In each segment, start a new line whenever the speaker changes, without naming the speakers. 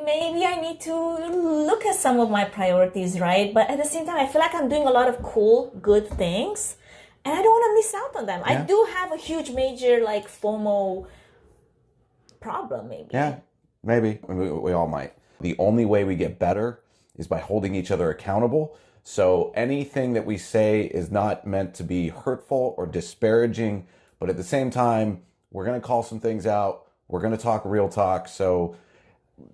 maybe I need to look at some of my priorities, right? But at the same time, I feel like I'm doing a lot of cool, good things, and I don't want to miss out on them. Yeah. I do have a huge, major, like, FOMO problem, maybe.
Yeah, maybe. We all might. The only way we get better is by holding each other accountable. So anything that we say is not meant to be hurtful or disparaging, but at the same time, we're going to call some things out. We're going to talk real talk. So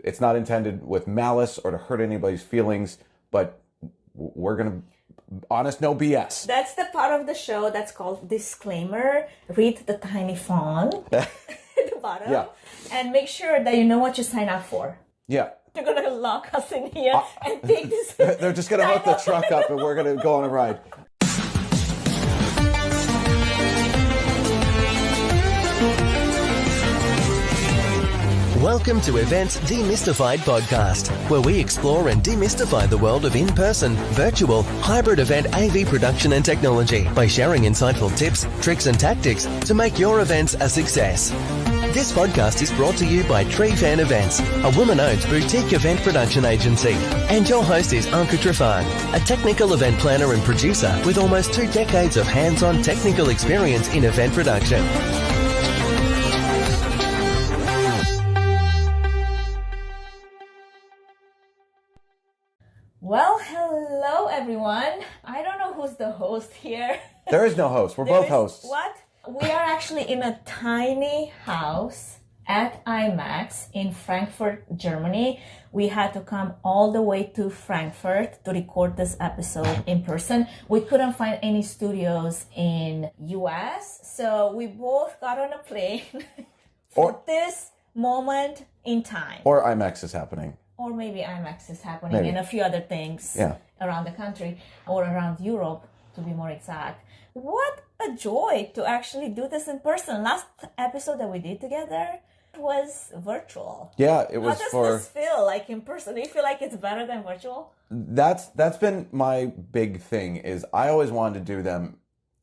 it's not intended with malice or to hurt anybody's feelings, but we're going to honest, no BS.
That's the part of the show that's called disclaimer. Read the tiny font at the bottom. Yeah. And make sure that you know what you sign up for.
Yeah.
They're going to lock us in here and take this.
They're just going to hook the truck up and we're going to go on a ride.
Welcome to Event's Demystified Podcast, where we explore and demystify the world of in-person, virtual, hybrid event AV production and technology by sharing insightful tips, tricks and tactics to make your events a success. This podcast is brought to you by Tree Fan Events, a woman-owned boutique event production agency. And your host is Anka Trifan, a technical event planner and producer with almost 2 decades of hands-on technical experience in event production.
Well, hello everyone. I don't know who's the host here.
There is no host. We're both hosts.
What? We are actually in a tiny house at IMEX in Frankfurt, Germany. We had to come all the way to Frankfurt to record this episode in person. We couldn't find any studios in US, so we both got on a plane for this moment in time.
Or IMEX is happening.
Or maybe IMEX is happening and a few other things around the country or around Europe, to be more exact. What a joy to actually do this in person. Last episode that we did together was virtual.
Yeah, it was.
How does this feel like in person? Do you feel like it's better than virtual?
That's been my big thing. Is I always wanted to do them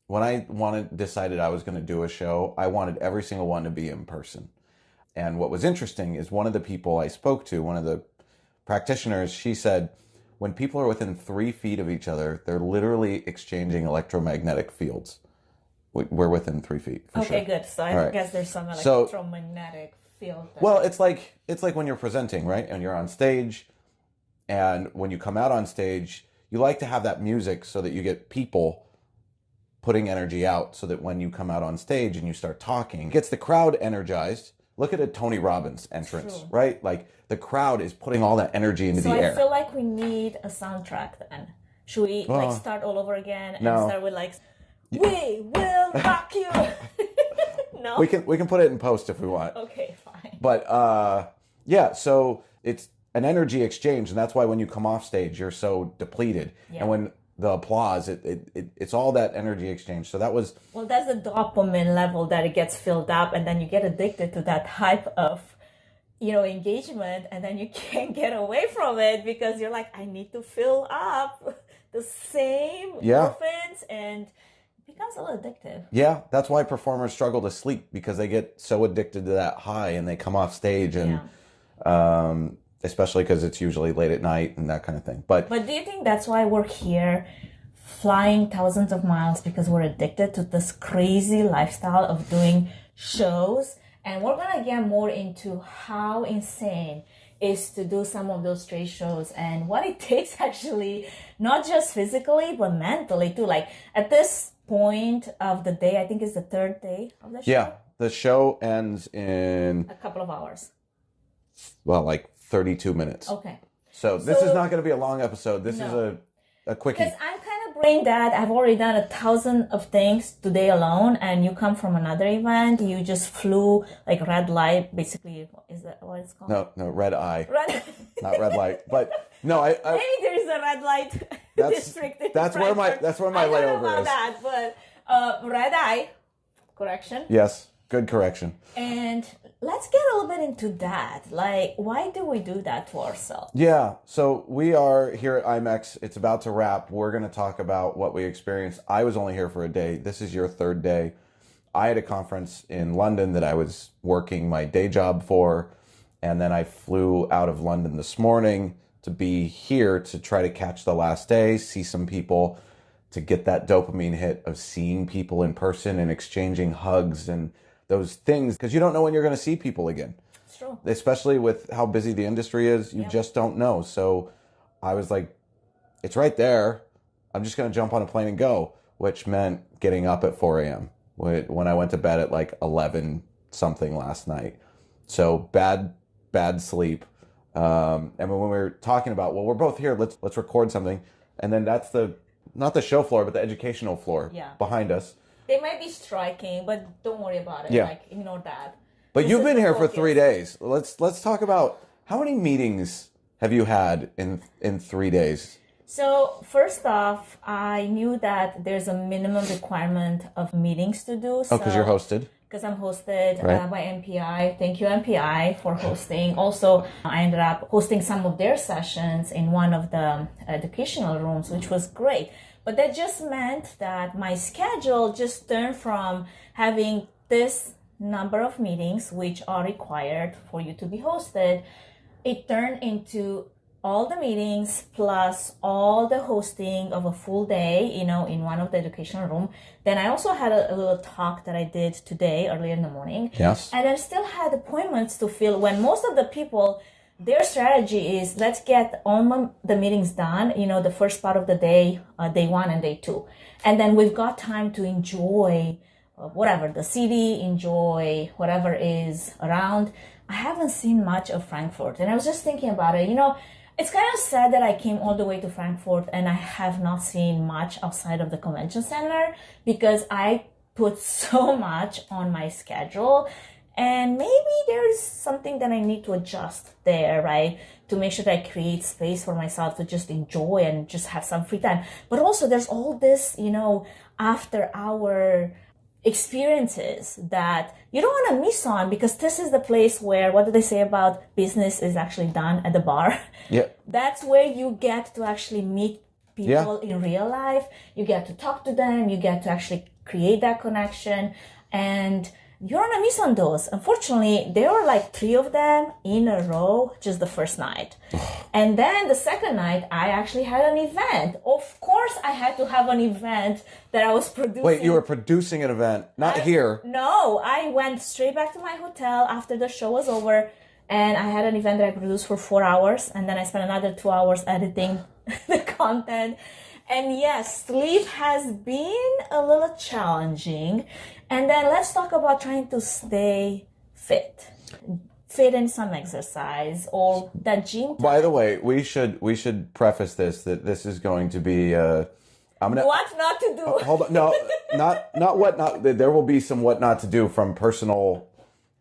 when I decided I was going to do a show. I wanted every single one to be in person. And what was interesting is one of the people I spoke to, one of the practitioners, she said, when people are within 3 feet of each other, they're literally exchanging electromagnetic fields. We're within 3 feet.
Okay,
sure.
Good. So I guess there's some electromagnetic field.
Well, it's like when you're presenting, right? And you're on stage, and when you come out on stage, you like to have that music so that you get people putting energy out, so that when you come out on stage and you start talking, it gets the crowd energized. Look at a Tony Robbins entrance, right? Like the crowd is putting all that energy into the air.
So I feel like we need a soundtrack then. Should we start all over again and start with we will rock you? No?
We can put it in post if we want.
Okay, fine.
But so it's an energy exchange, and that's why when you come off stage, you're so depleted. Yeah. And when the applause, it's all that energy exchange. So that was...
Well, that's the dopamine level that it gets filled up, and then you get addicted to that type of, engagement, and then you can't get away from it because you're like, I need to fill up the same endorphins, and it becomes a little addictive.
Yeah, that's why performers struggle to sleep, because they get so addicted to that high, and they come off stage and... especially because it's usually late at night and that kind of thing. But
do you think that's why we're here flying thousands of miles, because we're addicted to this crazy lifestyle of doing shows? And we're going to get more into how insane is to do some of those trade shows and what it takes actually, not just physically, but mentally too. Like at this point of the day, I think it's the 3rd day of the show.
Yeah, the show ends in...
a couple of hours.
Well, like 32 minutes.
Okay.
So this is not going to be a long episode. This is a quickie.
Because I'm kind of brain dead. I've already done 1,000 of things today alone, and you come from another event. You just flew like red light, basically. Is that what it's called?
No, red eye.
Red.
Not red light, but no, I
maybe there is a red light district.
That's where my layover is. I don't know about
that, but red eye. Correction.
Yes. Good correction.
And let's get a little bit into that. Like, why do we do that to ourselves?
Yeah. So we are here at IMEX. It's about to wrap. We're going to talk about what we experienced. I was only here for a day. This is your 3rd day. I had a conference in London that I was working my day job for. And then I flew out of London this morning to be here to try to catch the last day, see some people, to get that dopamine hit of seeing people in person and exchanging hugs and those things, because you don't know when you're going to see people again.
It's true.
Especially with how busy the industry is, you just don't know. So I was like, it's right there. I'm just going to jump on a plane and go, which meant getting up at 4 a.m. when I went to bed at like 11 something last night. So bad sleep. And when we were talking about, well, we're both here, let's record something. And then that's not the show floor, but the educational floor behind us.
They might be striking, but don't worry about it. Like, ignore that.
But you've been here for 3 days. Let's talk about how many meetings have you had in 3 days?
So first off, I knew that there's a minimum requirement of meetings to do.
Oh, because you're hosted?
Because I'm hosted by MPI. Thank you, MPI, for hosting. Also, I ended up hosting some of their sessions in one of the educational rooms, which was great. But that just meant that my schedule just turned from having this number of meetings, which are required for you to be hosted. It turned into all the meetings plus all the hosting of a full day, in one of the educational room. Then I also had a little talk that I did today, earlier in the morning.
Yes.
And I still had appointments to fill when most of the people, their strategy is let's get all the meetings done, the first part of the day, day 1 and day 2. And then we've got time to enjoy whatever, the city, enjoy whatever is around. I haven't seen much of Frankfurt. And I was just thinking about it, it's kind of sad that I came all the way to Frankfurt and I have not seen much outside of the convention center because I put so much on my schedule. And maybe there's something that I need to adjust there, right? To make sure that I create space for myself to just enjoy and just have some free time. But also there's all this, after hour experiences that you don't want to miss on, because this is the place where, what do they say about business is actually done at the bar?
Yeah.
That's where you get to actually meet people in real life. You get to talk to them. You get to actually create that connection. And you don't want to miss on those. Unfortunately, there were like 3 of them in a row, just the first night. And then the second night, I actually had an event. Of course, I had to have an event that I was producing.
Wait, you were producing an event, not here?
No, I went straight back to my hotel after the show was over. And I had an event that I produced for 4 hours. And then I spent another 2 hours editing the content. And yes, sleep has been a little challenging. And then let's talk about trying to stay fit in some exercise or that gym time.
By the way, we should preface this that this is going to be
what not to do.
Hold on, no, not what not. There will be some what not to do from personal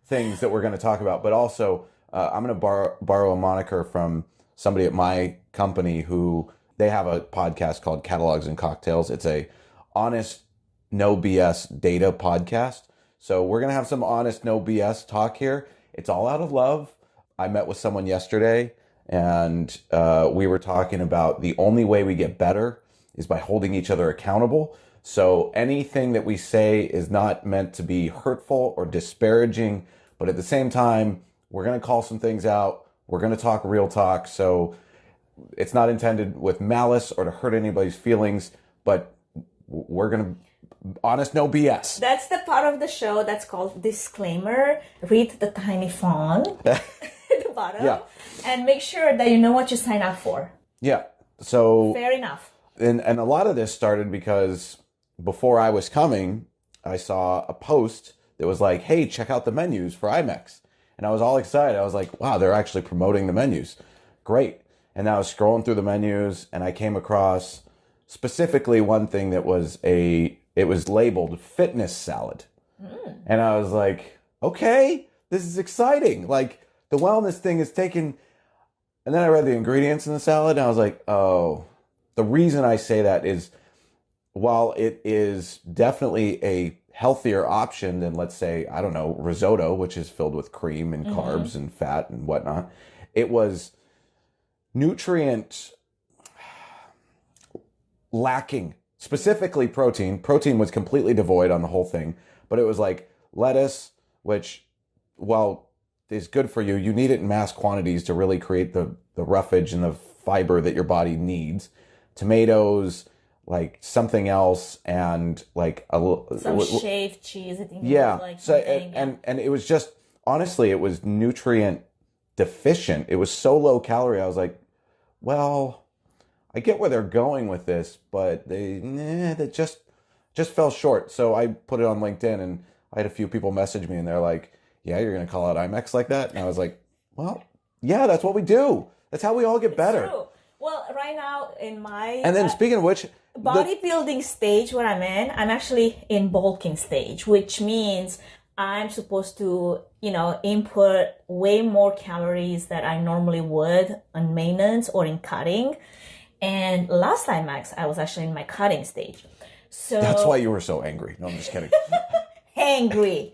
things that we're going to talk about, but also I'm going to borrow a moniker from somebody at my company who they have a podcast called Catalogs and Cocktails. It's a honest, no BS data podcast. So we're going to have some honest, no BS talk here. It's all out of love. I met with someone yesterday and we were talking about the only way we get better is by holding each other accountable. So anything that we say is not meant to be hurtful or disparaging, but at the same time, we're going to call some things out. We're going to talk real talk. So it's not intended with malice or to hurt anybody's feelings, but we're going to honest, no BS.
That's the part of the show that's called disclaimer. Read the tiny font at the bottom and make sure that you know what you sign up for.
Yeah. So
fair enough.
And a lot of this started because before I was coming, I saw a post that was like, hey, check out the menus for IMEX. And I was all excited. I was like, wow, they're actually promoting the menus. Great. And I was scrolling through the menus and I came across specifically one thing that was it was labeled fitness salad. And I was like, okay, this is exciting. Like the wellness thing is taken. And then I read the ingredients in the salad and I was like, oh, the reason I say that is while it is definitely a healthier option than, let's say, I don't know, risotto, which is filled with cream and carbs and fat and whatnot, it was nutrient lacking, specifically protein. Protein was completely devoid on the whole thing, but it was like lettuce, which, while is good for you, you need it in mass quantities to really create the roughage and the fiber that your body needs. Tomatoes, like something else, and like
some shaved cheese. I think
yeah.
it was like
So and it was just, honestly, it was nutrient deficient. It was so low calorie. I was like, well, I get where they're going with this, but they just fell short. So I put it on LinkedIn, and I had a few people message me, and they're like, yeah, you're going to call out IMEX like that? And I was like, well, yeah, that's what we do. That's how we all get better.
True. Well, right now in my...
And then speaking of which...
bodybuilding stage where I'm in, I'm actually in bulking stage, which means I'm supposed to, input way more calories that I normally would on maintenance or in cutting. And last time, Max, I was actually in my cutting stage. So
that's why you were so angry. No, I'm just kidding.
Angry.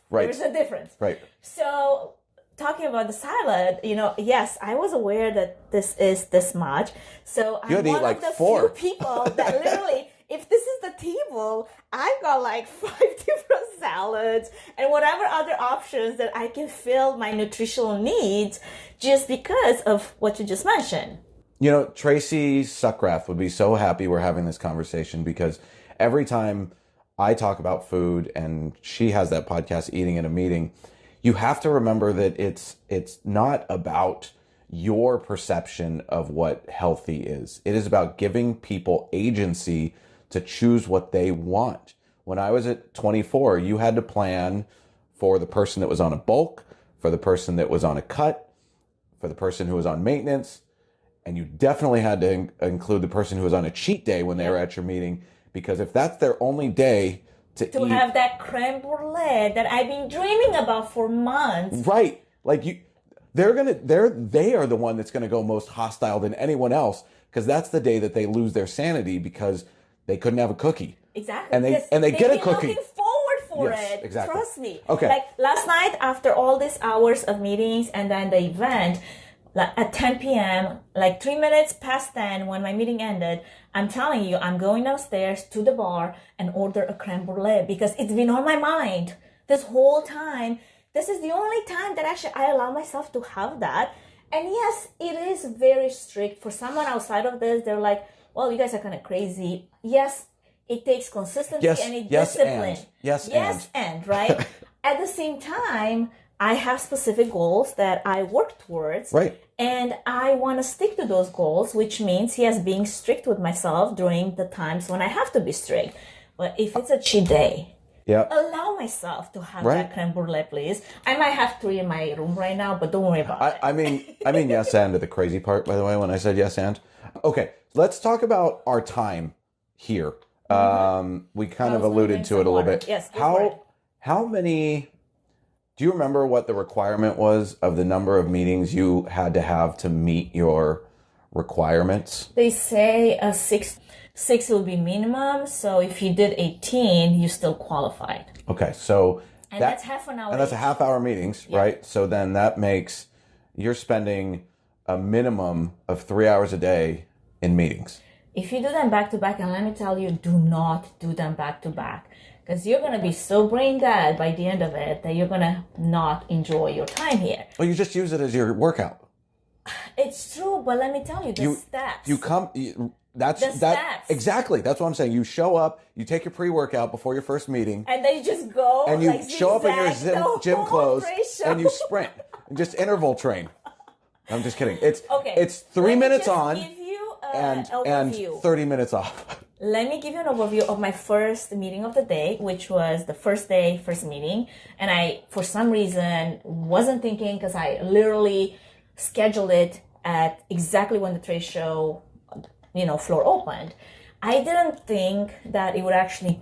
Right.
There's a difference.
Right.
So talking about the salad, yes, I was aware that this is this much. So I'm one of the few people that literally, if this is the table, I've got like 5 different salads and whatever other options that I can fill my nutritional needs just because of what you just mentioned.
Tracy Suckrath would be so happy we're having this conversation, because every time I talk about food, and she has that podcast, Eating in a Meeting, you have to remember that it's not about your perception of what healthy is. It is about giving people agency to choose what they want. When I was at 24, you had to plan for the person that was on a bulk, for the person that was on a cut, for the person who was on maintenance, and you definitely had to include the person who was on a cheat day when they were at your meeting. Because if that's their only day to eat,
have that creme brulee that I've been dreaming about for months.
Right. Like they are the one that's going to go most hostile than anyone else, because that's the day that they lose their sanity because they couldn't have a cookie.
Exactly.
And they get a cookie.
Looking forward for
Yes,
it.
exactly.
Trust me.
Okay.
Like last night, after all these hours of meetings and then the event, like at 10 p.m., like 3 minutes past 10, when my meeting ended, I'm telling you, I'm going downstairs to the bar and order a creme brulee because it's been on my mind this whole time. This is the only time that actually I allow myself to have that. And yes, it is very strict. For someone outside of this, they're like, well, you guys are kind of crazy. Yes, it takes consistency and discipline.
Yes,
right? At the same time, I have specific goals that I work towards.
Right.
And I want to stick to those goals, which means, yes, being strict with myself during the times when I have to be strict. But if it's a cheat day, allow myself to have that creme brulee, please. I might have 3 in my room right now, but don't worry about it.
I mean, yes, and to the crazy part, by the way, when I said yes, and. Okay, let's talk about our time here. We kind of alluded to it a little bit.
Yes.
How many... Do you remember what the requirement was of the number of meetings you had to have to meet your requirements?
They say a six will be minimum. So if you did 18, you still qualified.
Okay, so
that's half an hour.
And that's a half-hour meetings, right? So then that makes you're spending a minimum of 3 hours a day in meetings.
If you do them back to back, and let me tell you, do not do them back to back. Because you're going to be so brain dead by the end of it that you're going to not enjoy your time here.
Well, you just use it as your workout.
It's true, but let me tell you, the steps.
Steps. Exactly. That's what I'm saying. You show up, you take your pre-workout before your first meeting.
And then you just go.
And you show up in your gym clothes and you sprint. And just interval train. I'm just kidding. It's 3 minutes on and 30 minutes off.
Let me give you an overview of my first meeting of the day, which was the first meeting. And I, for some reason, wasn't thinking, because I literally scheduled it at exactly when the trade show, floor opened. I didn't think that it would actually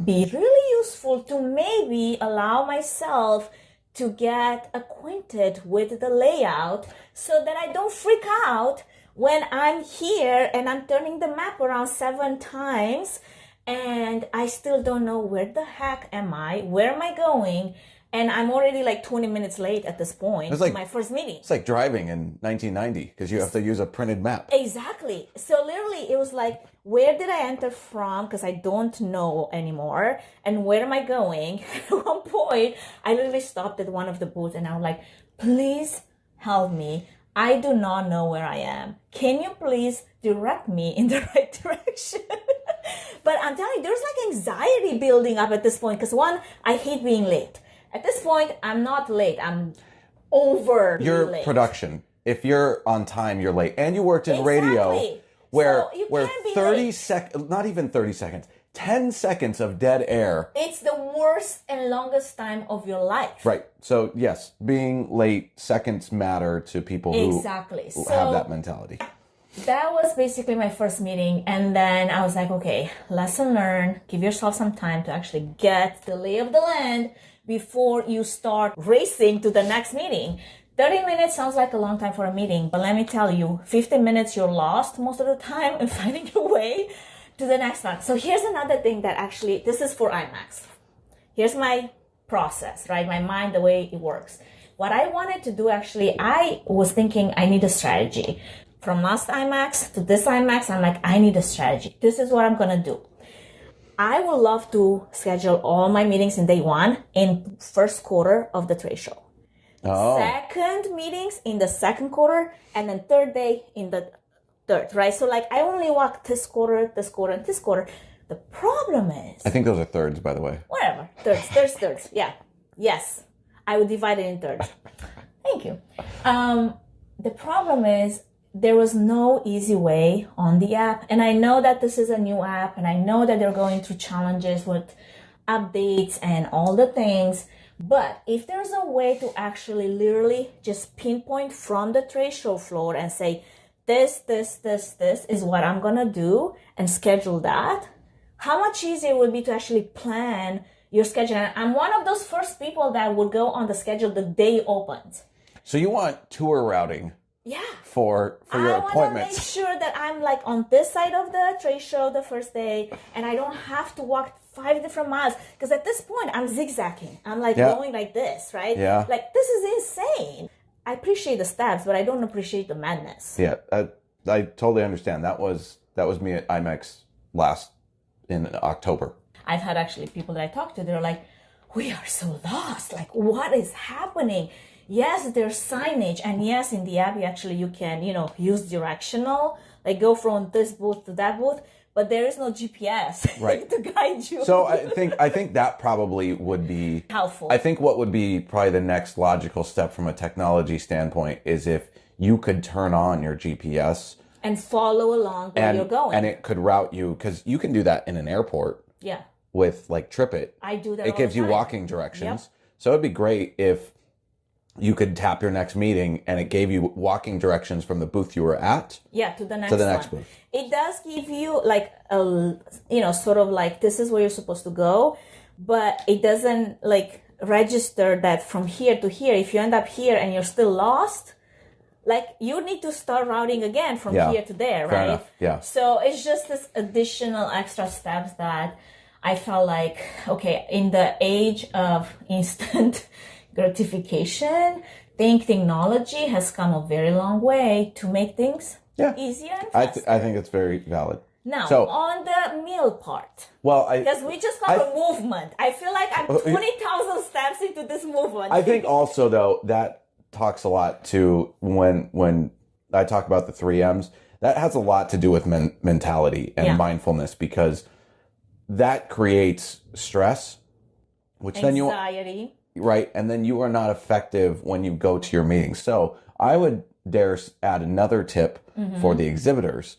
be really useful to maybe allow myself to get acquainted with the layout so that I don't freak out when I'm here and I'm turning the map around 7 times and I still don't know where the heck am I, where am I going, And I'm already like 20 minutes late at this point
It's like-
to my first meeting.
It's like driving in 1990 because you have to use a printed map.
Exactly. So literally it was like, where did I enter from? Because I don't know anymore. And where am I going? At one point, I literally stopped at one of the booths and I was like, please help me. I do not know where I am. Can you please direct me in the right direction? But I'm telling you, there's like anxiety building up at this point. Because one, I hate being late. At this point, I'm not late. I'm overly
Your
late.
production, if you're on time, you're late. And you worked in radio
Exactly.
where
So you
where
can't be
30
late.
seconds, not even 30 seconds, 10 seconds of dead air.
It's the worst and longest time of your life.
Right. So yes, being late, seconds matter to people who
Exactly.
who
So
have that mentality.
that was basically my first meeting. And then I was like, okay, lesson learned. Give yourself some time to actually get the lay of the land before you start racing to the next meeting. 30 minutes sounds like a long time for a meeting, but let me tell you, 15 minutes you're lost most of the time in finding your way to the next one. So here's another thing that actually, this is for IMEX. Here's my process, right? My mind, the way it works. What I wanted to do actually, I was thinking I need a strategy. From last IMEX to this IMEX, I'm like, I need a strategy. This is what I'm going to do. I would love to schedule all my meetings in day one in first quarter of the trade show.
Oh.
Second meetings in the second quarter, and then third day in the third, right? So like I only walk this quarter, and this quarter. The problem is,
I think those are thirds, by the way.
whatever, thirds. Yeah. Yes. I would divide it in thirds. Thank you. The problem is there was no easy way on the app. And I know that this is a new app and I know that they're going through challenges with updates and all the things. But if there's a way to actually literally just pinpoint from the trade show floor and say, this is what I'm going to do and schedule that, how much easier it would be to actually plan your schedule. And I'm one of those first people that would go on the schedule the day it opens.
So you want tour routing
Yeah.
for your
I want to make
appointments.
sure that I'm like on this side of the trade show the first day and I don't have to walk 5 different miles. Because at this point, I'm zigzagging. I'm like going like this, right?
Yeah.
Like, this is insane. I appreciate the steps, but I don't appreciate the madness.
Yeah, I totally understand. That was me at IMEX in October.
I've had actually people that I talk to, they're like, we are so lost. Like, what is happening? Yes, there's signage. And yes, in the app, you can, use directional, like go from this booth to that booth, but there is no GPS
Right.
to guide you.
So I think that probably would be
helpful.
I think what would be probably the next logical step from a technology standpoint is if you could turn on your GPS
and follow along where you're going.
and it could route you, because you can do that in an airport
Yeah.
with like TripIt.
I do that
It
all
gives
the
you
time.
walking directions.
Yep.
So it'd be great if you could tap your next meeting and it gave you walking directions from the booth you were at.
Yeah, to the next one.
booth.
It does give you like a, sort of like this is where you're supposed to go, but it doesn't like register that from here to here. If you end up here and you're still lost, like you need to start routing again from
Yeah,
here to there,
fair
right?
enough, yeah.
So it's just this additional extra steps that I felt like, okay, in the age of instant gratification, I think technology has come a very long way to make things easier and faster.
I think it's very valid.
Now,
So-
on the meal part,
Well,
because we just got a movement. I feel like I'm 20,000 steps into this movement.
I think also though that talks a lot to when I talk about the 3Ms, that has a lot to do with mentality and mindfulness, because that creates stress, which then
anxiety.
right, and then you are not effective when you go to your meetings. So I would dare add another tip for the exhibitors,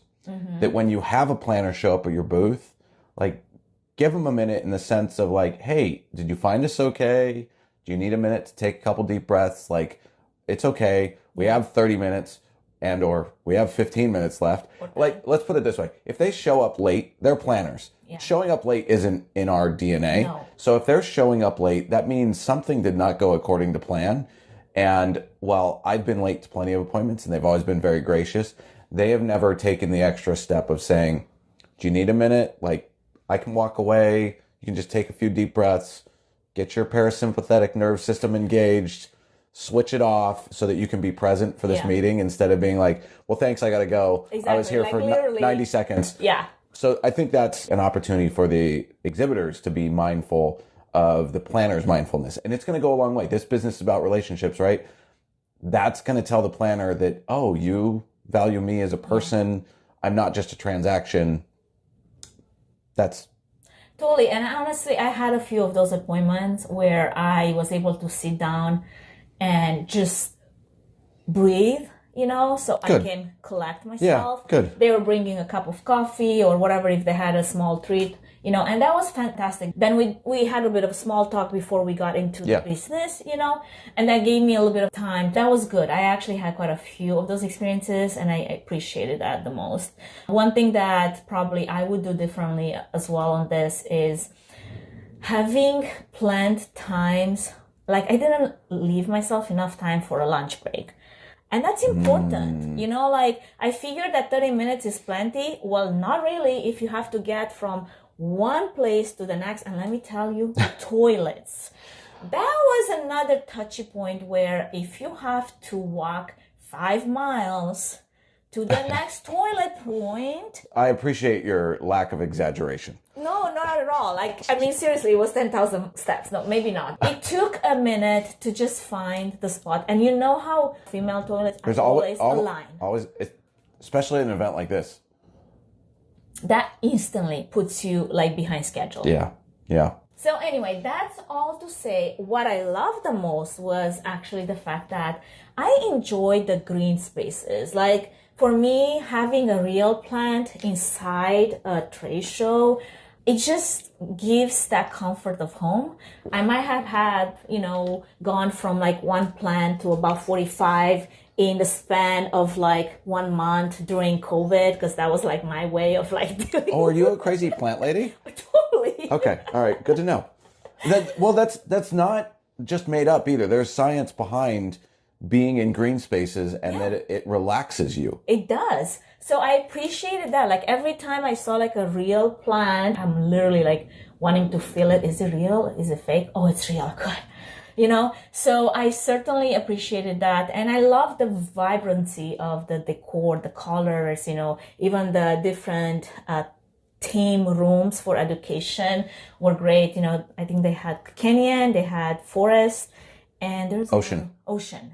that when you have a planner show up at your booth, like give them a minute in the sense of like, hey, did you find us okay? Do you need a minute to take a couple deep breaths? Like, it's okay. We have 30 minutes and or we have 15 minutes left. Like, let's put it this way. If they show up late, they're planners.
Yeah.
Showing up late isn't in our DNA.
No.
So if they're showing up late, that means something did not go according to plan. And while I've been late to plenty of appointments and they've always been very gracious, they have never taken the extra step of saying, do you need a minute? Like, I can walk away. You can just take a few deep breaths, get your parasympathetic nerve system engaged, switch it off so that you can be present for this meeting instead of being like, well, thanks, I got to go.
Exactly.
I was here for 90 seconds.
Yeah.
So I think that's an opportunity for the exhibitors to be mindful of the planner's mindfulness. And it's going to go a long way. This business is about relationships, right? That's going to tell the planner that, oh, you value me as a person. I'm not just a transaction. That's
totally. And honestly, I had a few of those appointments where I was able to sit down and just breathe, so
good.
I can collect myself.
Yeah, good.
They were bringing a cup of coffee or whatever if they had a small treat, and that was fantastic. Then we had a bit of small talk before we got into the business, and that gave me a little bit of time. That was good. I actually had quite a few of those experiences and I appreciated that the most. One thing that probably I would do differently as well on this is having planned times. Like I didn't leave myself enough time for a lunch break. And that's important. Like I figured that 30 minutes is plenty. Well, not really if you have to get from one place to the next. And let me tell you, toilets. That was another touchy point where if you have to walk 5 miles to the next toilet point.
I appreciate your lack of exaggeration.
No, not at all. Seriously, it was 10,000 steps. No, maybe not. It took a minute to just find the spot. And you know how female toilets are always a line.
Always, especially at an event like this.
That instantly puts you behind schedule.
Yeah.
So anyway, that's all to say. What I loved the most was actually the fact that I enjoyed the green spaces. For me, having a real plant inside a trade show, it just gives that comfort of home. I might have had, gone from one plant to about 45 in the span of 1 month during COVID, because that was my way of doing.
Oh, are you a crazy plant lady?
Totally.
Okay. All right. Good to know. That's not just made up either. There's science behind being in green spaces and that it relaxes you.
It does. So I appreciated that. Every time I saw a real plant, I'm literally wanting to feel it. Is it real? Is it fake? Oh, it's real. Good. So I certainly appreciated that. And I love the vibrancy of the decor, the colors, even the different theme rooms for education were great. I think they had canyon, they had forest, and there's
ocean.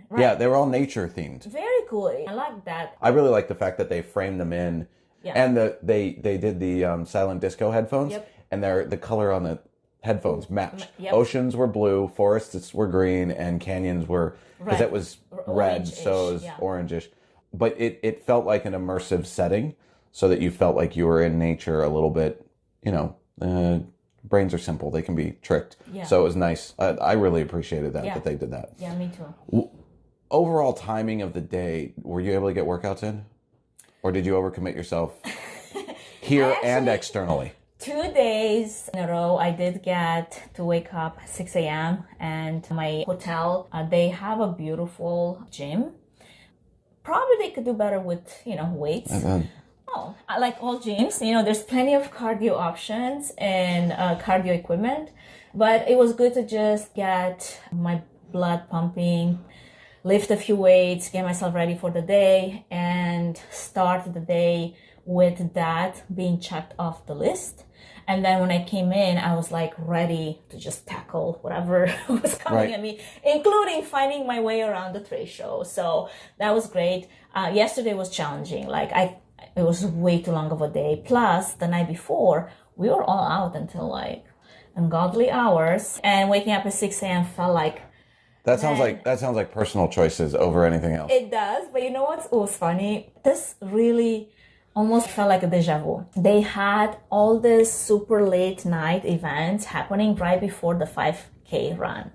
Right?
Yeah, they were all nature themed.
Very cool. I like that.
I really like the fact that they framed them in, and they did the silent disco headphones, and the color on the headphones match. Oceans were blue, forests were green, and canyons were, because it was red, so it was orangish. But it felt like an immersive setting, so that you felt like you were in nature a little bit. Brains are simple; they can be tricked. Yeah. So it was nice. I really appreciated that they did that.
Yeah, me too.
Overall timing of the day, were you able to get workouts in, or did you overcommit yourself here and externally?
2 days in a row, I did get to wake up at 6 a.m. and my hotel, they have a beautiful gym. Probably they could do better with, weights. Like all gyms, there's plenty of cardio options and cardio equipment, but it was good to just get my blood pumping, lift a few weights, get myself ready for the day, and start the day with that being checked off the list. And then when I came in, I was ready to just tackle whatever was coming at me, including finding my way around the trade show. So that was great. Yesterday was challenging. It was way too long of a day. Plus, the night before, we were all out until ungodly hours. And waking up at 6 a.m. felt like...
That sounds like personal choices over anything else.
It does. But you know what was funny? This really almost felt like a deja vu. They had all these super late night events happening right before the 5K run.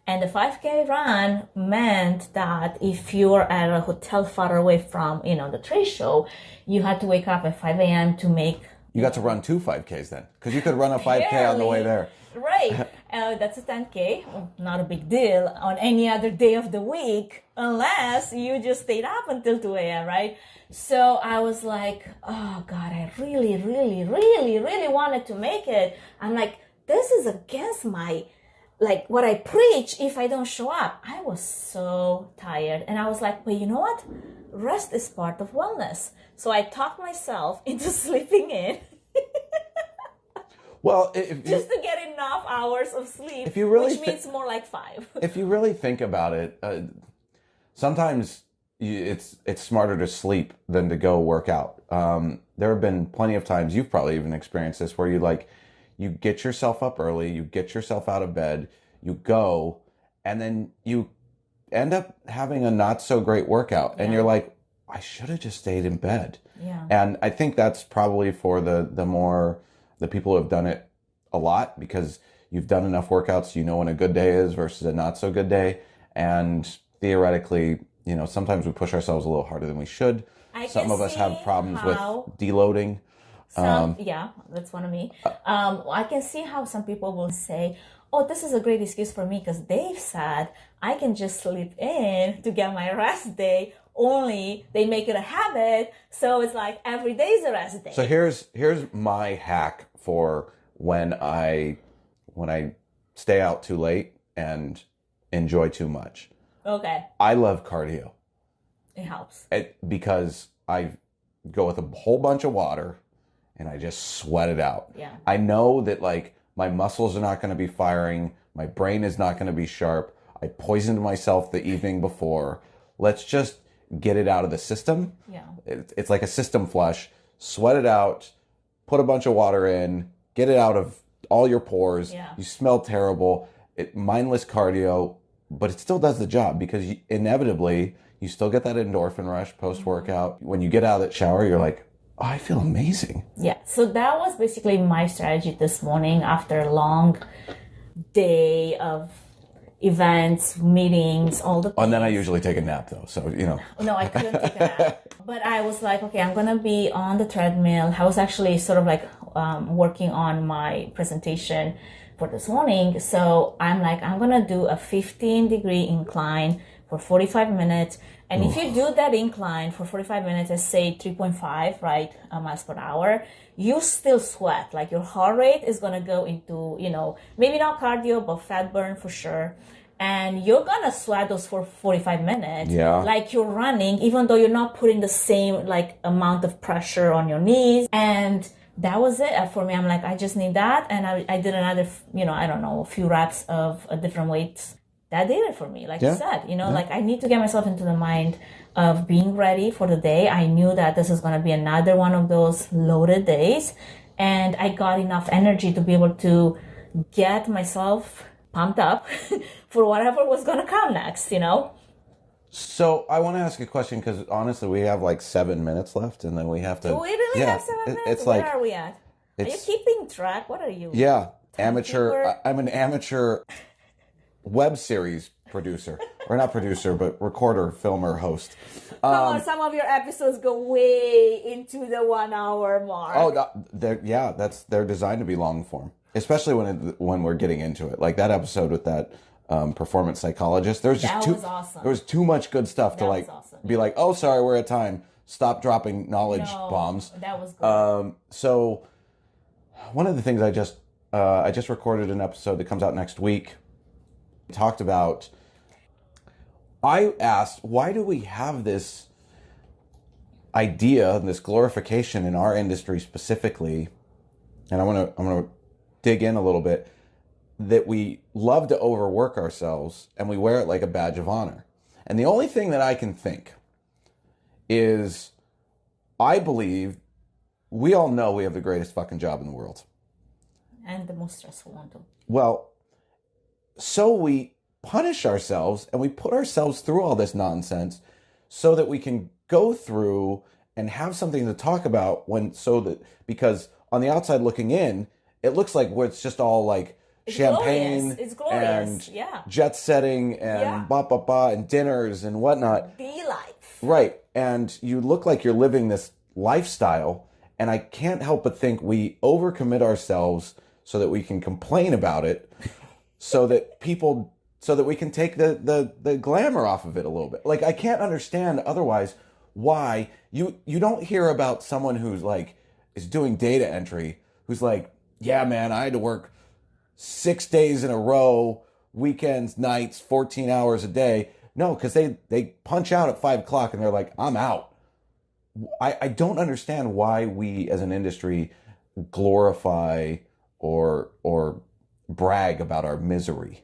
And the 5K run meant that if you were at a hotel far away from, the trade show, you had to wake up at 5 a.m. to make...
You got to run 2 5Ks then, because you could run a 5K on the way there.
Right. That's a 10K. Not a big deal on any other day of the week, unless you just stayed up until 2 a.m., right? So I was like, oh, God, I really, really, really, really wanted to make it. I'm like, this is against my like what I preach if I don't show up. I was so tired. And I was like, but you know what? Rest is part of wellness. So I talked myself into sleeping in.
Well,
just to get enough hours of sleep,
if you really
which means more like 5.
If you really think about it, sometimes it's smarter to sleep than to go work out. There have been plenty of times, you've probably even experienced this, where you get yourself up early, you get yourself out of bed, you go, and then you end up having a not so great workout. And you're like, I should have just stayed in bed.
Yeah.
And I think that's probably for the people who have done it a lot, because you've done enough workouts, you know when a good day is versus a not so good day. And theoretically, sometimes we push ourselves a little harder than we should. Some of us have problems with deloading.
Yeah, that's one of me. I can see how some people will say, oh, this is a great excuse for me because Dave said I can just sleep in to get my rest day. Only they make it a habit, so it's like every day is a rest day.
So here's my hack for when I stay out too late and enjoy too much.
Okay.
I love cardio.
It helps.
Because I go with a whole bunch of water and I just sweat it out.
Yeah.
I know that my muscles are not going to be firing, my brain is not going to be sharp. I poisoned myself the evening before. Let's just get it out of the system.
Yeah.
It's like a system flush. Sweat it out, put a bunch of water in, get it out of all your pores.
Yeah.
You smell terrible. Mindless cardio, but it still does the job because inevitably you still get that endorphin rush post-workout. When you get out of that shower, you're like, oh, I feel amazing.
Yeah. So that was basically my strategy this morning after a long day of events, meetings, all the things.
And then I usually take a nap though, so
No, I couldn't take a nap. But I was like, okay, I'm gonna be on the treadmill. I was actually sort of like working on my presentation for this morning. So I'm like, I'm gonna do a 15-degree incline for 45 minutes. And if you do that incline for 45 minutes, let's say 3.5, right, miles per hour, you still sweat. Like your heart rate is going to go into, maybe not cardio, but fat burn for sure. And you're going to sweat those for 45 minutes.
Yeah.
Like you're running, even though you're not putting the same amount of pressure on your knees. And that was it for me. I'm like, I just need that. And I did another, a few reps of different weights. That did it for me, like you said, I need to get myself into the mind of being ready for the day. I knew that this is going to be another one of those loaded days, and I got enough energy to be able to get myself pumped up for whatever was going to come next,
So I want to ask a question because honestly, we have 7 minutes left, and then we have to.
Do we really have 7 minutes?
It's
Where are we at? Are you keeping track? What are you?
Yeah, amateur. I'm an amateur web series producer, or not producer, but recorder, filmer, host.
Some of your episodes go way into the 1 hour mark.
Oh, they're designed to be long form, especially when we're getting into it. Like that episode with that performance psychologist. There was
awesome.
There was too much good stuff to be like, oh, sorry, we're at time. Stop dropping knowledge bombs.
That was good.
So one of the things I just recorded an episode that comes out next week. Talked about, I asked, why do we have this idea, this glorification in our industry specifically, and I'm gonna dig in a little bit, that we love to overwork ourselves and we wear it like a badge of honor. And the only thing that I can think is, I believe we all know we have the greatest fucking job in the world.
And the most stressful one too.
Well, so we punish ourselves and we put ourselves through all this nonsense so that we can go through and have something to talk about because on the outside looking in, it looks like it's just all champagne
glorious.
and jet setting and and dinners and whatnot.
Be life.
Right. And you look like you're living this lifestyle, and I can't help but think we overcommit ourselves so that we can complain about it. So that we can take the glamour off of it a little bit. I can't understand otherwise why you don't hear about someone who's is doing data entry, who's yeah, man, I had to work 6 days in a row weekends, nights, 14 hours a day. No, because they punch out at 5 o'clock and they're like, I'm out. I don't understand why we as an industry glorify or brag about our misery.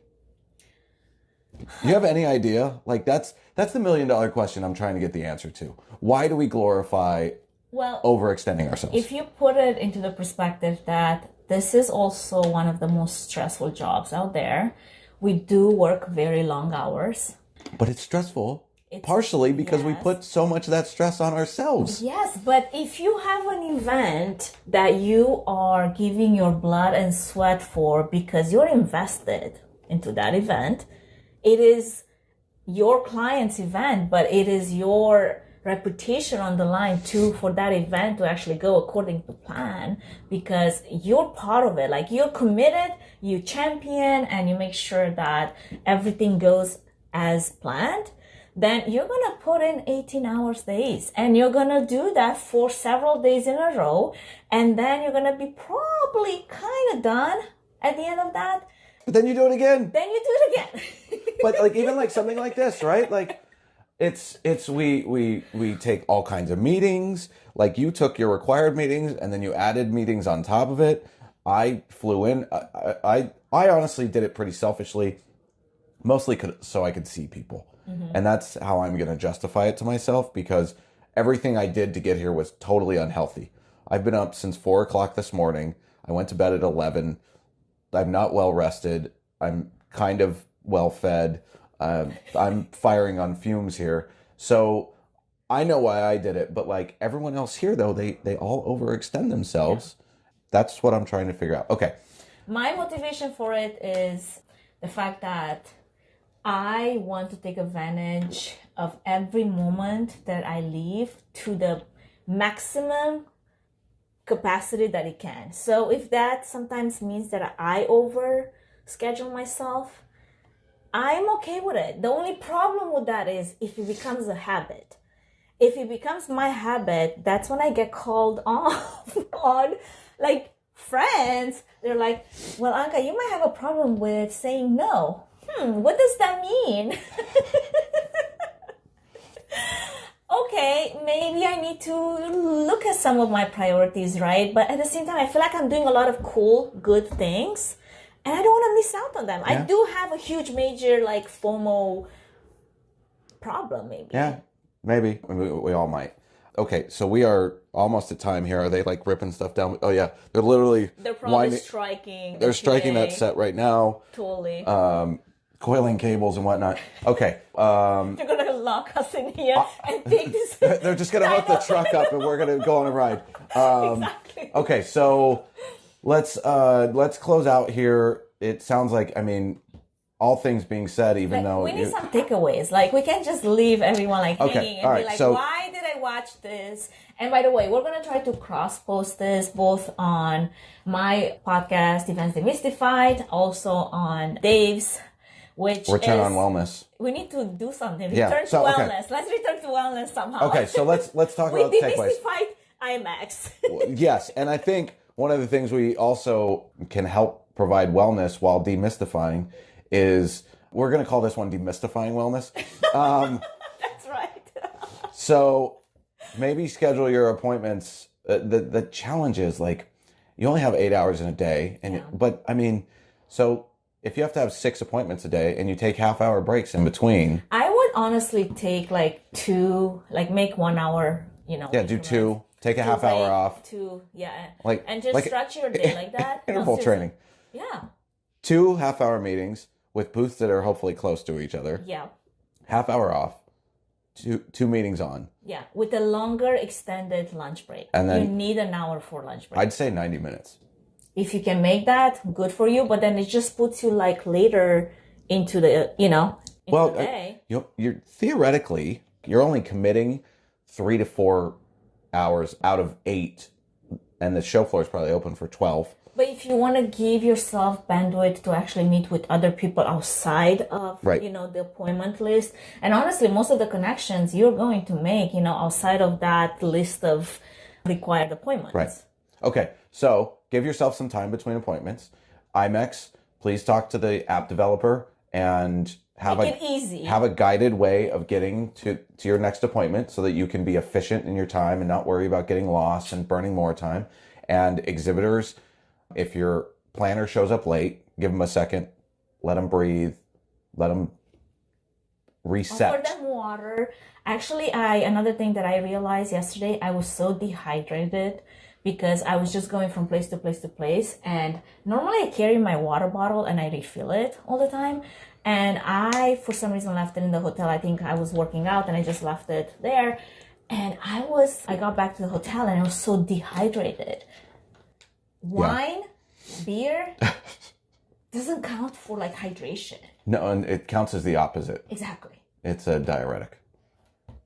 Do you have any idea? Like that's the $1 million question I'm trying to get the answer to. Why do we glorify overextending ourselves?
If you put it into the perspective that this is also one of the most stressful jobs out there, we do work very long hours.
But it's stressful. Partially because we put so much of that stress on ourselves.
Yes, but if you have an event that you are giving your blood and sweat for because you're invested into that event, it is your client's event, but it is your reputation on the line too for that event to actually go according to plan because you're part of it. Like you're committed, you champion, and you make sure that everything goes as planned. Then you're going to put in 18 hours days and you're going to do that for several days in a row. And then you're going to be probably kind of done at the end of that.
But then you do it again.
Then you do it again.
But like, even like something like this, right? Like we take all kinds of meetings. Like you took your required meetings and then you added meetings on top of it. I flew in. I honestly did it pretty selfishly, mostly so I could see people. Mm-hmm. And that's how I'm going to justify it to myself because everything I did to get here was totally unhealthy. I've been up since 4 o'clock this morning. I went to bed at 11. I'm not well rested. I'm kind of well fed. I'm firing on fumes here. So I know why I did it. But like everyone else here, though, they all overextend themselves. Yeah. That's what I'm trying to figure out. Okay.
My motivation for it is the fact that I want to take advantage of every moment that I live to the maximum capacity that it can. So if that sometimes means that I over schedule myself, I'm okay with it. The only problem with that is if it becomes a habit. If it becomes my habit, that's when I get called off on like friends. They're like, well, Anka, you might have a problem with saying no. What does that mean? Okay, maybe I need to look at some of my priorities, right? But at the same time, I feel like I'm doing a lot of cool, good things, and I don't want to miss out on them. Yeah. I do have a huge, major, like, FOMO problem, maybe.
Yeah, maybe. We all might. Okay, so we are almost at time here. Are they, like, ripping stuff down? Oh, yeah. They're literally...
They're probably striking.
They're striking that set right now.
Totally.
Coiling cables and whatnot. Okay.
They're going to lock us in here and take this.
They're just going to hook the truck up and we're going to go on a ride.
Exactly.
Okay, so let's close out here. It sounds like, I mean, all things being said, even though...
We need some takeaways. Like, we can't just leave everyone, like, hanging and be like, why did I watch this? And by the way, we're going to try to cross-post this both on my podcast, Events Demystified, also on Dave's, which
Return on Wellness.
We need to do something. Return to wellness. Let's return to wellness somehow.
Okay, so let's talk about the takeaways.
Demystified IMEX.
Yes, and I think one of the things we also can help provide wellness while demystifying is, we're going to call this one Demystifying Wellness.
That's right.
So maybe schedule your appointments. The challenge is, like, you only have 8 hours in a day, but I mean, so if you have to have 6 appointments a day and you take half-hour breaks in between...
I would honestly take like 2, like make 1 hour,
Yeah, do 2, take a half hour off.
2, yeah.
Like,
and just structure your day like that.
Interval training.
Yeah.
2 half-hour meetings with booths that are hopefully close to each other.
Yeah.
Half hour off. 2 meetings on.
Yeah, with a longer extended lunch break. And then you need an hour for lunch break.
I'd say 90 minutes.
If you can make that, good for you. But then it just puts you like later into the, into the day.
You're theoretically, you're only committing 3 to 4 hours out of 8. And the show floor is probably open for 12.
But if you want to give yourself bandwidth to actually meet with other people outside of, the appointment list. And honestly, most of the connections you're going to make, outside of that list of required appointments.
Right. Okay. So give yourself some time between appointments. IMEX, please talk to the app developer and
Make it easy.
have a guided way of getting to your next appointment so that you can be efficient in your time and not worry about getting lost and burning more time. And exhibitors, if your planner shows up late, give them a second, let them breathe, let them reset.
Offer them water. Actually, another thing that I realized yesterday, I was so dehydrated because I was just going from place to place to place. And normally I carry my water bottle and I refill it all the time. And I, for some reason, left it in the hotel. I think I was working out and I just left it there. And I got back to the hotel and I was so dehydrated. Wine, beer, doesn't count for like hydration.
No, and it counts as the opposite.
Exactly.
It's a diuretic.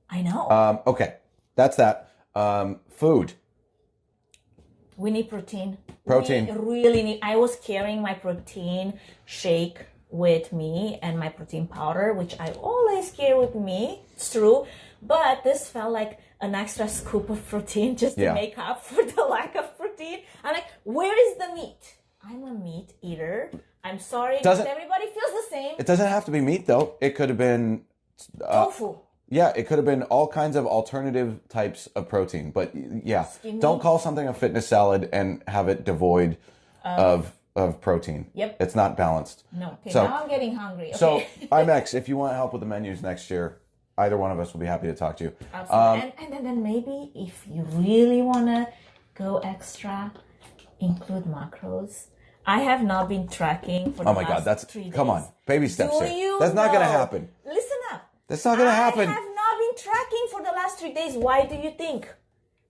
I know.
Okay, that's that. Food.
We need protein.
Protein.
We really need. I was carrying my protein shake with me and my protein powder, which I always carry with me. It's true. But this felt like an extra scoop of protein just to make up for the lack of protein. I'm like, where is the meat? I'm a meat eater. I'm sorry. Not everybody feels the same.
It doesn't have to be meat, though. It could have been
tofu.
Yeah, it could have been all kinds of alternative types of protein. But yeah, don't call something a fitness salad and have it devoid of protein.
Yep.
It's not balanced.
No. Okay, now I'm getting hungry. Okay.
So, IMEX, if you want help with the menus next year, either one of us will be happy to talk to you.
Absolutely. And then maybe if you really want to go extra, include macros. I have not been tracking for the last 3 days.
Come on, baby steps here.
You
That's not going to happen.
Listen up.
That's not going to happen.
I have not been tracking for the last 3 days. Why do you think?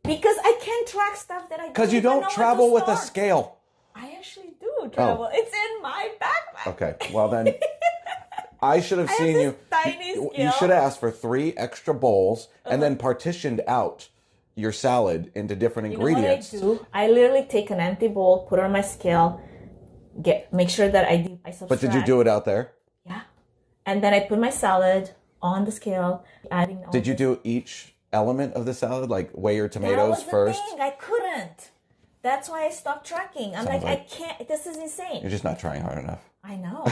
Because I can't track stuff that I don't
Because you don't travel with a scale.
I actually do travel. It's in my backpack.
Okay, well then, I should have seen you.
Tiny scale.
You should have asked for 3 extra bowls and then partitioned out your salad into different ingredients.
You know what I do? I literally take an empty bowl, put it on my scale, make sure that I subtract.
But did you do it out there?
Yeah. And then I put my salad on the scale, adding all
Did you do each element of the salad? Like weigh your tomatoes first?
Thing. I couldn't. That's why I stopped tracking. I'm like, I can't. This is insane.
You're just not trying hard enough.
I know.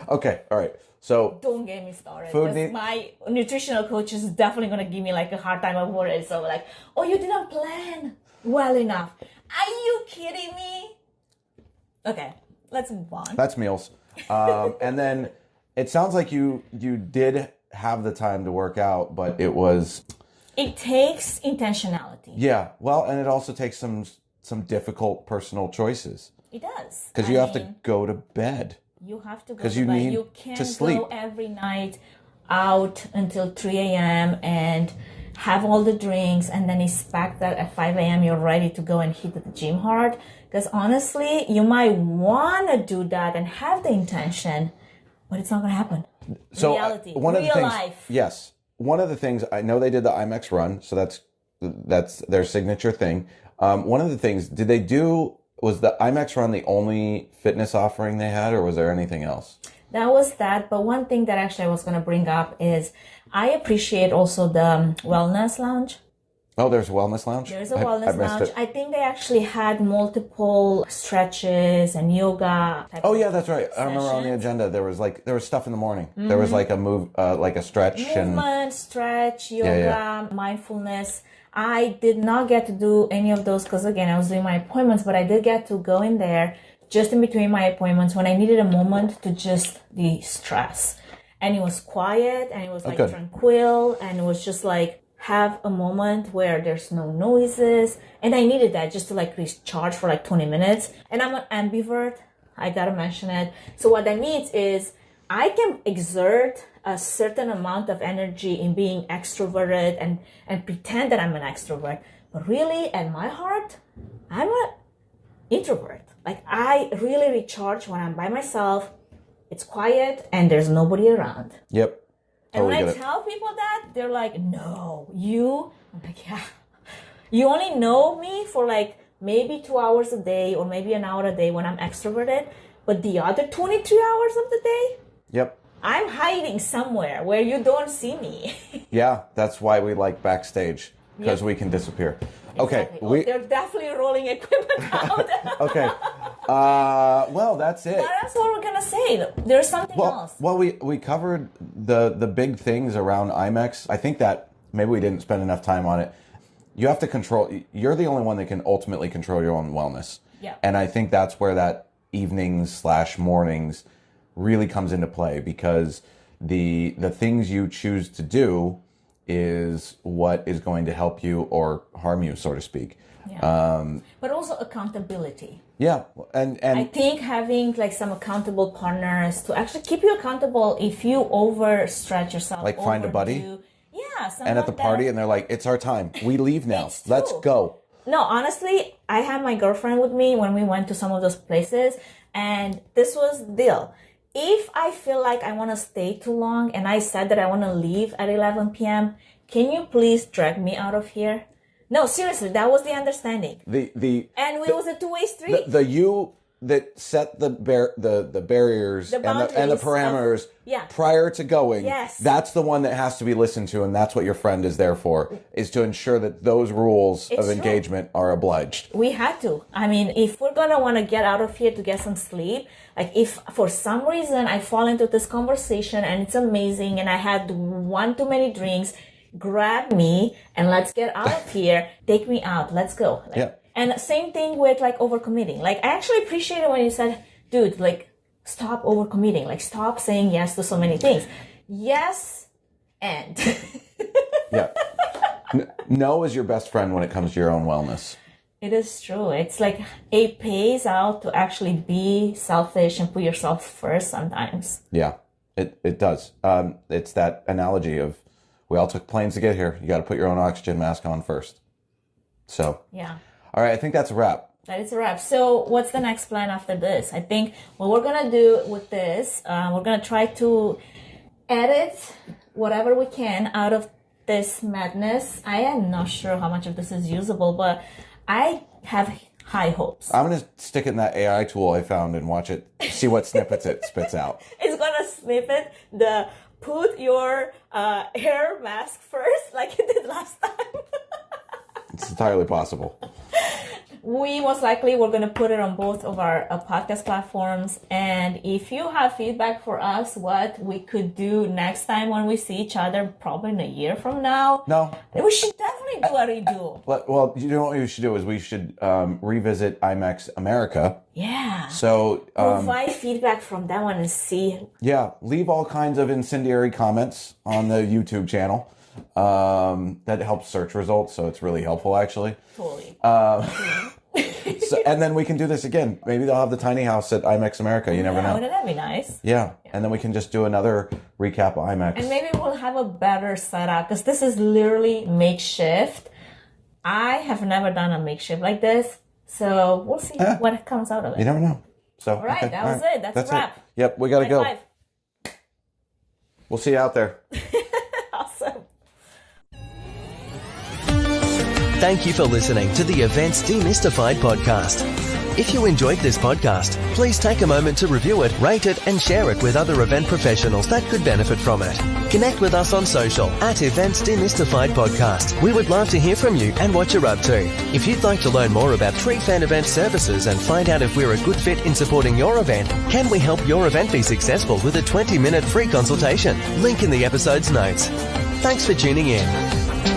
Okay, all right. So
don't get me started. My nutritional coach is definitely going to give me like a hard time over it. So like, oh, you didn't plan well enough. Are you kidding me? Okay, let's move on.
That's meals. And then it sounds like you did have the time to work out, but
it takes intentionality.
Yeah, well, and it also takes some difficult personal choices.
It does.
Because you have to go to bed.
You have to go
because
to
you
bed.
need
You can't
to sleep.
go every night out until 3 a.m. and have all the drinks and then expect that at 5 a.m. you're ready to go and hit the gym hard. Because honestly, you might want to do that and have the intention, but it's not going to happen.
So
reality,
one of the things,
life.
Yes. One of the things, I know they did the IMEX run, so that's their signature thing. One of the things, was the IMEX run the only fitness offering they had, or was there anything else?
That was that. But one thing that actually I was going to bring up is I appreciate also the wellness lounge.
Oh, there's a wellness lounge?
There's a wellness lounge. I think they actually had multiple stretches and yoga.
Oh yeah, that's right. I remember on the agenda there was stuff in the morning. Mm-hmm. There was like a like a stretch.
Movement, stretch, yoga, mindfulness. I did not get to do any of those because again, I was doing my appointments, but I did get to go in there just in between my appointments when I needed a moment to just de-stress. And it was quiet and it was like tranquil and it was just like have a moment where there's no noises. And I needed that just to like recharge for like 20 minutes. And I'm an ambivert. I gotta mention it. So what that means is I can exert a certain amount of energy in being extroverted and pretend that I'm an extrovert. But really, at my heart, I'm an introvert. Like I really recharge when I'm by myself. It's quiet and there's nobody around.
Yep.
And when I tell people that, they're like, no, you? I'm like, yeah. You only know me for like maybe 2 hours a day or maybe an hour a day when I'm extroverted. But the other 23 hours of the day,
yep,
I'm hiding somewhere where you don't see me.
Yeah, that's why we like backstage, because we can disappear. Okay.
Exactly. They're definitely rolling equipment out.
Okay. Well, that's it.
But that's what we're gonna say. There's something else.
Well, we covered the big things around IMEX. I think that maybe we didn't spend enough time on it. You have to control. You're the only one that can ultimately control your own wellness.
Yeah.
And I think that's where that evenings/mornings really comes into play, because the things you choose to do is what is going to help you or harm you, so to speak.
Yeah. But also accountability.
Yeah, and
I think having like some accountable partners to actually keep you accountable if you overstretch yourself.
Like find a buddy.
Yeah.
And at the party, and they're like, "It's our time. We leave now. Let's go."
No, honestly, I had my girlfriend with me when we went to some of those places, and this was the deal. If I feel like I want to stay too long and I said that I want to leave at 11 p.m., can you please drag me out of here? No, seriously, that was the understanding. And it was a two-way street.
The you that set the barriers and the parameters prior to going.
Yes.
That's the one that has to be listened to, and that's what your friend is there for, is to ensure that those rules of engagement are obliged.
We had to. I mean, if we're going to want to get out of here to get some sleep, like if for some reason I fall into this conversation and it's amazing and I had one too many drinks, grab me and let's get out of here. Take me out. Let's go. And same thing with like overcommitting. Like I actually appreciated when you said, dude, like stop overcommitting. Like stop saying yes to so many things. Yes and.
Yeah. No is your best friend when it comes to your own wellness.
It is true. It's like it pays out to actually be selfish and put yourself first sometimes.
Yeah, it does. It's that analogy of we all took planes to get here. You got to put your own oxygen mask on first. So.
Yeah.
All right, I think that's a wrap.
That is a wrap. So what's the next plan after this? I think what we're going to do with this, we're going to try to edit whatever we can out of this madness. I am not sure how much of this is usable, but I have high hopes.
I'm going to stick it in that AI tool I found and watch it, see what snippets it spits out.
It's going to snippet the put your hair mask first like it did last time.
It's entirely possible.
We most likely we're going to put it on both of our podcast platforms. And if you have feedback for us, what we could do next time when we see each other, probably in a year from now.
No.
We should definitely do a redo.
Well, you know what we should do is we should revisit IMEX America.
Yeah.
So
provide feedback from that one and see.
Yeah. Leave all kinds of incendiary comments on the YouTube channel. That helps search results, so it's really helpful actually.
Totally.
So, and then we can do this again. Maybe they'll have the tiny house at IMEX America. You never know.
Wouldn't that be nice?
Yeah. And then we can just do another recap of IMEX.
And maybe we'll have a better setup because this is literally makeshift. I have never done a makeshift like this, so we'll see what comes out of it.
You never know. So
all right, that was it. That's a wrap.
Yep, we gotta go.
Five.
We'll see you out there.
Awesome.
Thank you for listening to the Events Demystified Podcast. If you enjoyed this podcast, please take a moment to review it, rate it, and share it with other event professionals that could benefit from it. Connect with us on social at Events Demystified Podcast. We would love to hear from you and what you're up to. If you'd like to learn more about Tree Fan Event services and find out if we're a good fit in supporting your event, can we help your event be successful with a 20-minute free consultation? Link in the episode's notes. Thanks for tuning in.